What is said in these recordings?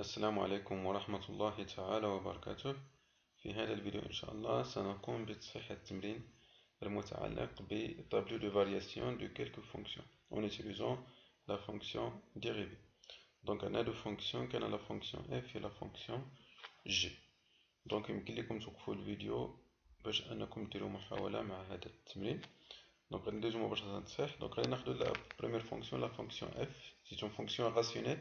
السلام عليكم ورحمة الله تعالى وبركاته. في هذا الفيديو إن شاء الله سنقوم بتصحيح التمرين المتعلق بtableau de variation de quelques fonctions en utilisant la fonction dérivée. Donc on a deux fonctions, كان la fonction f et la fonction g. Donc يمكن لكم توقفوا الفيديو باش أنكم ديروا محاولة مع هذا التمرين. Donc غادي ندوزو مباشرة التصحيح. Donc غادي ناخدو la première fonction, la fonction f. C'est une fonction rationnelle.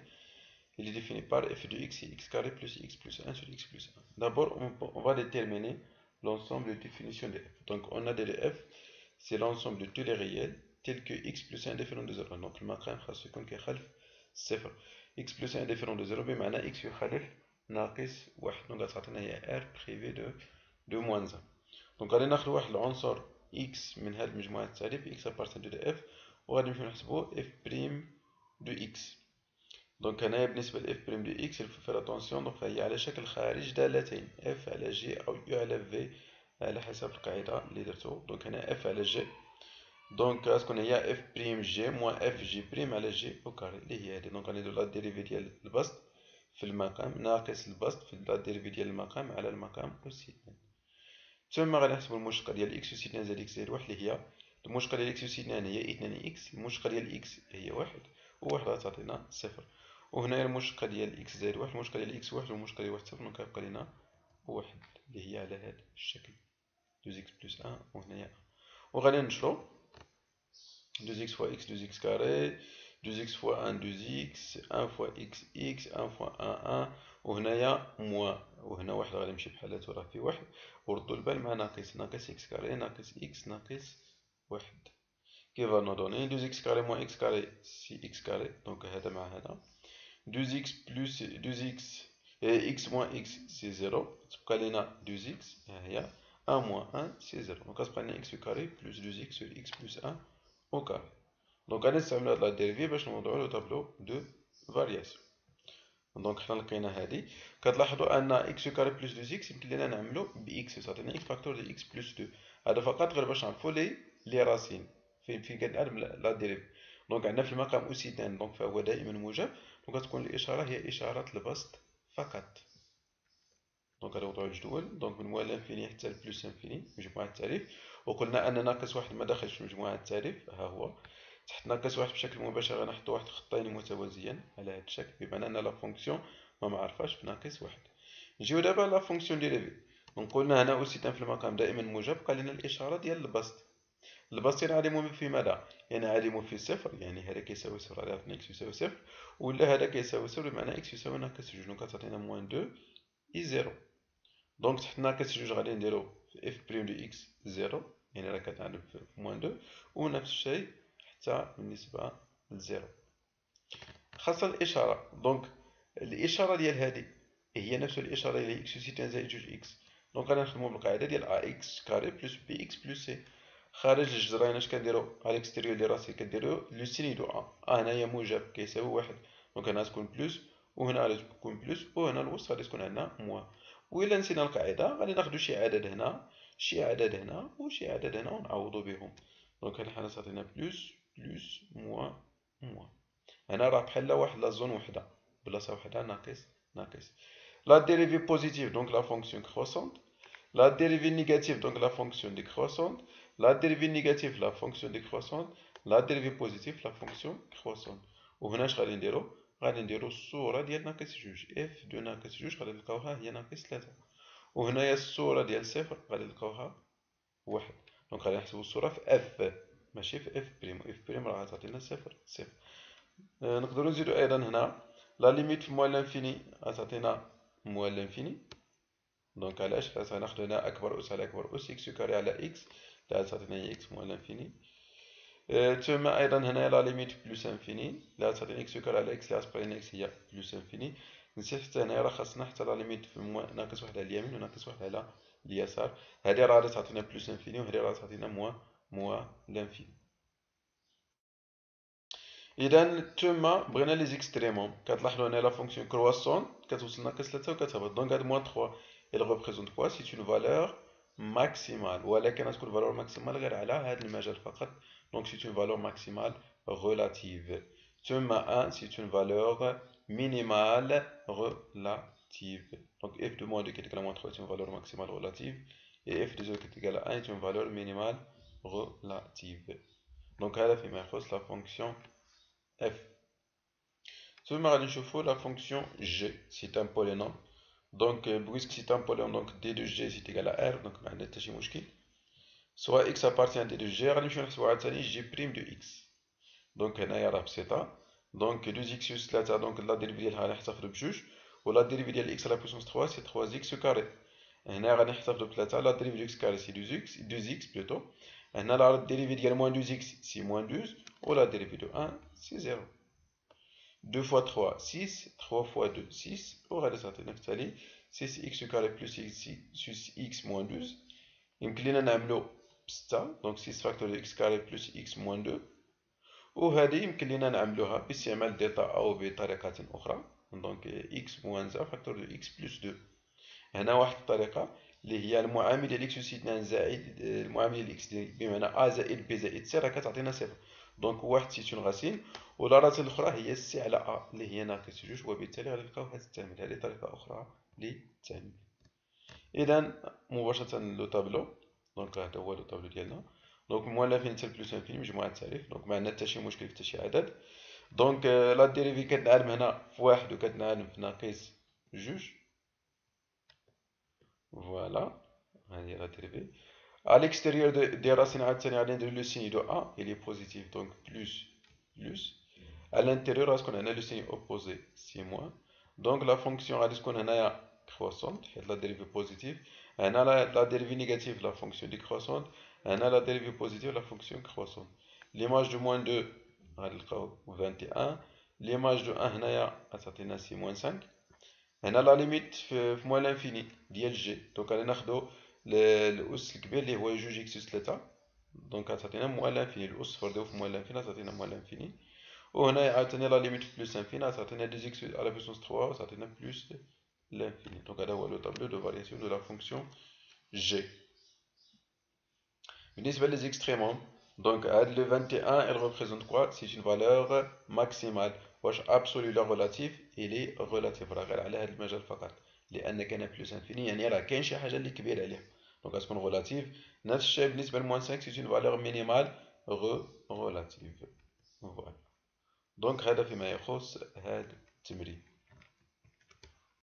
Il est défini par f de x et x carré plus x plus 1 sur x plus 1. D'abord, on va déterminer l'ensemble de définition de f. Donc, on a de f, c'est l'ensemble de tous les réels tels que x plus 1 différent de 0. Donc, le مقام خاص يكون كيخالف 0. x plus 1 différent de 0 بمعنى x يخالف ناقص 1. Donc, غتعطينا هي r privé de moins 1. Donc, غادي ناخذ واحد العنصر x من هذه المجموعة التالية x appartient de f وغادي نمشيو نحسبو f prime de x. دونك هنايا بالنسبة ل f prime de x il faut faire attention. دونك فهي على شكل خارج دالتين f على g أو u على v على حسب القاعدة اللي درتو. دونك هنا f على g دونك غتكون هي f prime g moins f g prime على g أو كاري اللي هي هادي. دونك غنديرو لا ديريفي ديال البسط في المقام ناقص البسط في لا ديريفي ديال المقام على المقام أس 2. ثم غادي نحسبو المشتقة ديال x أس 2 زائد x زائد 1 اللي هي المشتقة ديال x أس 2 هي 2 x، المشتقة ديال x هي 1 و1 غتعطينا 0. وهنا المشتقة ديال x زائد 1 المشتقة ديال x 1 والمشتقة ديال 1 0. دونك كيبقى لينا 1 اللي هي على هذا الشكل 2x بلس 1 وهنايا 1. وغادي ننشرو 2x fois x 2x carré 2x fois 1 2x 1 fois x x 1 fois 1 1 وهنايا موان وهنا واحد غادي يمشي بحالاتو راه في واحد وردوا البال مع ناقص x carré ناقص x ناقص 1 qui va nous donner 2x carré moins x carré c'est x carré. Donc هذا مع هذا 2x plus 2x et x moins x c'est 0 تبقى لنا 2x ها هي 1 moins 1 c'est 0. Donc غتبقى لنا x carré plus 2x sur x plus 1 au carré. دونك غادي نستعملو هاد لا ديريفي باش نوضعو لو طابلو دو فارياسيون. دونك حنا لقينا هادي كتلاحظوا ان x كاري بلس 2x يمكن لينا نعملو ب x تعطينا x فاكتور ديال x بلس 2. هذا فقط غير باش نعرفو لي راسين فين كنعلم لا ديريفي. دونك عندنا في المقام أوسيتان دونك فهو دائما موجب. دونك غتكون الاشاره هي اشاره البسط فقط. دونك غادي نوضعو الجدول دونك من موال لانفيني حتى لبلوس انفيني مجموعه التعريف. وقلنا ان ناقص واحد ما داخلش في مجموعه التعريف ها هو تحت ناقص واحد بشكل مباشر غنحطو واحد خطين متوازيين على هذا الشكل بمعنى ان لا فونكسيون ما معرفاش بناقص واحد. نجيو دابا لا فونكسيون ديريفي. دونك قلنا هنا أوسيتان في المقام دائما موجب بقى لنا الاشاره ديال البسط. البسط ينعدم في ماذا؟ ينعدم في صفر يعني هذا كيساوي صفر غادي يعطينا اكس يساوي صفر ولا هذا كيساوي صفر بمعنى اكس يساوي ناقص جوج. دونك غتعطينا موان دو اي زيرو. دونك تحت ناقص جوج غادي نديرو في اف بريم دو اكس زيرو يعني راه كتعلم في موان دو ونفس الشيء حتى بالنسبة لزيرو. خاصة الإشارة. دونك الإشارة ديال هادي هي نفس الإشارة ديال إكس أوسيتان زائد جوج إكس. دونك غادي نخدمو بالقاعدة ديال أ إكس كاري بلس بي إكس بلس سي. خارج الجذرين اش كنديرو على الإكستيريور ديال راسي كنديرو لو سيني دو أ. هنايا موجب كيساوي واحد دونك هنا تكون بلس وهنا غادي تكون بلس وهنا الوسط غادي تكون عندنا موان. وإلا نسينا القاعدة غادي ناخدو شي عدد هنا شي عدد هنا وشي عدد هنا ونعوضو بهم. دونك هاد الحالة تعطينا بلس بلس موان موان. هنا راه بحال واحد لا زون وحدة بلاصة وحدة ناقص ناقص. لا ديريفي بوزيتيف دونك لا فونكسيون كروسونت. La dérivée négative, donc la fonction décroissante. La dérivée négative, la fonction décroissante. La dérivée positive, la fonction croissante. وهنا اش غادي نديرو؟ غادي نديرو الصورة ديال ناقص جوج اف دو ناقص جوج غادي نلقاوها هي ناقص تلاتة. وهنايا الصورة ديال صفر غادي نلقاوها واحد. دونك غادي نحسبو الصورة في اف ماشي في اف بريم. اف بريم راه غتعطينا صفر صفر. نقدرو نزيدو ايضا هنا لا ليميت في موال لانفيني غتعطينا موال لانفيني. دونك علاش حيت غناخدو هنا اكبر اس على اكبر اس اكس كاري على اكس اللي غتعطينا هي اكس موال لانفيني. ثم ايضا هنا لا ليميت بلس انفيني اللي غتعطينا اكس كاري على اكس اللي غتبقى لنا اكس هي بلس انفيني. نسيت حتى هنايا راه خاصنا حتى لا ليميت في ناقص واحد على اليمين وناقص واحد على اليسار. هادي راه غادي تعطينا بلس انفيني وهادي راه تعطينا موان لانفيني. اذا ثم بغينا لي زيكستريموم كتلاحظوا هنا لا فونكسيون كرواسون كتوصل ناقص 3 وكتهبط. دونك هاد موان 3 il représente quoi? C'est une valeur maximale ولكن غتكون valeur maximale غير على هذا المجال فقط. donc c'est une valeur maximale relative. ثم 1 c'est une valeur minimale relative. Donc f de moins 2 qui est égal à moins 3 est une valeur maximale relative. Et f de 0 qui est égal à 1 est une valeur minimale relative. Donc هذا فيما يخص la fonction f. ثم غادي نشوفوا la fonction g. C'est un polynôme. Donc puisque c'est un polynôme, donc d de g c'est égal à r. Donc ما عندنا حتى شي مشكل. Soit x appartient à d de g, غادي نمشيو نحسبوا عاوتاني g prime de x. Donc هنايا راه بسيطة. Donc 2x plus 3, donc la dérivée ديالها غادي نحتفظوا بجوج. ولا dérivée ديال x à la puissance 3 c'est 3x carré. هنا غادي نحتفظوا بثلاثة. La dérivée de x carré c'est 2x plutôt. هنا la dérivée ديال moins 2x c'est moins 12. Ou la dérivée de 1 c'est 0. 2 fois 3 6. 3 fois 2 6. وغادي تعطينا في التالي 6x carré plus x moins 12. يمكن لينا نعملو 6. Donc 6 facteur de x carré plus x moins 2. وهذه يمكن لنا نعملوها باستعمال دلتا أو بطريقة أخرى. دونك x moins 1 فاكتور دو x بلس 2. هنا واحد الطريقة اللي هي المعامل ديال x أس 2 زائد المعامل ديال x بمعنى a زائد b زائد c راه كتعطينا صفر. دونك واحد سي اون غاسين ولا راسين الأخرى هي سي على a اللي هي ناقص جوج. وبالتالي غادي نلقاو هاد التعامل. هذه طريقة أخرى للتعامل. إذا مباشرة لو طابلو. دونك هذا هو لو طابلو ديالنا. دونك موان لافيني حتى بلوس انفيني مجموعة التعريف. دونك ما عندنا حتى شي مشكل في حتى شي عدد. دونك لا ديريفي كتنعلم هنا في واحد وكتنعلم في ناقص جوج. فوالا هذه لا ديريفي. à l'extérieur des racines عاوتاني غادي ندير لو سيني دو a il est positif donc plus plus. à l'intérieur غتكون هنا لو سيني opposé c'est moins. donc la fonction غادي تكون هنايا croissante حيت لا ديريفي بوزيتيف. هنا لا ديريفي نيجاتيف لا فونكسيون décroissante. هنا لا ديريفي بوزيتيف لا فونكسيون croissante. l'image de moins 2 غادي نلقاو 21. l'image de 1 هنايا غتعطينا سي moins 5. هنا لا ليميت في موان لانفيني ديال جي. دونك غادي ناخدو الأس الكبير اللي هو جوج إكس أس 3. دونك غتعطينا موان لانفيني. الأس فردوه في موان لانفيني غتعطينا موان لانفيني. وهنا عاوتاني لا ليميت في بلوس انفيني غتعطينا 2 إكس على بويسونس 3 وغتعطينا بلوس l'infini. Donc هذا هو لو طابلو دو فارياسيون دو لا فونكسيون g. بالنسبة لي زيكستريموم. دونك هاد لو 21 elle représente quoi? C'est une valeur maximale. واش absolu ولا relatif؟ il est relatif. راه غير على هاد المجال فقط. لأن كاين بلوس انفيني يعني راه كاين شي حاجة اللي كبيرة عليها. دونك غتكون relatif. نفس الشيء بالنسبة لموان 5 c'est une valeur minimale relative. فوالا. دونك هذا فيما يخص هاد التمرين.